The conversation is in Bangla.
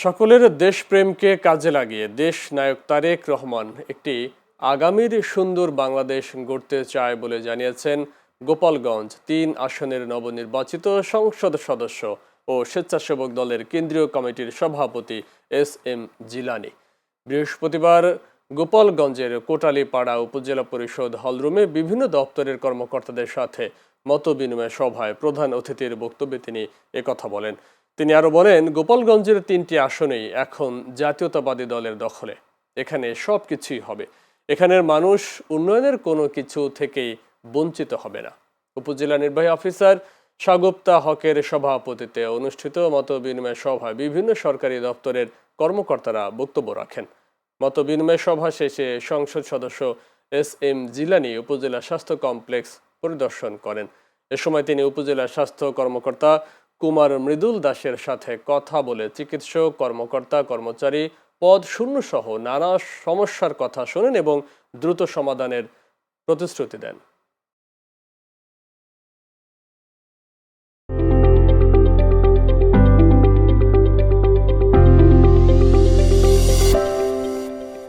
সকলের দেশপ্রেমকে কাজে লাগিয়ে দেশ নায়ক তারেক রহমান একটি আগামীর সুন্দর বাংলাদেশ গড়তে চায় বলে জানিয়েছেন গোপালগঞ্জ ৩ আসনের নবনির্বাচিত সংসদ সদস্য ও স্বেচ্ছাসেবক দলের কেন্দ্রীয় কমিটির সভাপতি এস.এম. জিলানী। বৃহস্পতিবার গোপালগঞ্জের কোটালীপাড়া উপজেলা পরিষদ হলরুমে বিভিন্ন দপ্তরের কর্মকর্তাদের সাথে মতবিনিময় সভায় প্রধান অতিথির বক্তব্যে তিনি একথা বলেন। তিনি আরো বলেন, গোপালগঞ্জের ৩টি আসনেই এখন জাতীয়তাবাদী দলের দখলে। এখানে সবকিছুই হবে। এখানের মানুষ উন্নয়নের কোনো কিছু থেকেই বঞ্চিত হবে না। উপজেলা নির্বাহী অফিসার শাগুপ্তা হকের সভাপতিত্বে অনুষ্ঠিত মতবিনিময় সভায় বিভিন্ন সরকারি দপ্তরের কর্মকর্তারা বক্তব্য রাখেন। মতবিনিময় সভা শেষে সংসদ সদস্য এস.এম. জিলানী উপজেলা স্বাস্থ্য কমপ্লেক্স পরিদর্শন করেন। এ সময় তিনি উপজেলা স্বাস্থ্য কর্মকর্তা কুমার মৃদুল দাসের সাথে কথা বলে চিকিৎসক, কর্মকর্তা, কর্মচারী পদ শূন্য সহ নানা সমস্যার কথা শোনেন এবং দ্রুত সমাধানের প্রতিশ্রুতি দেন।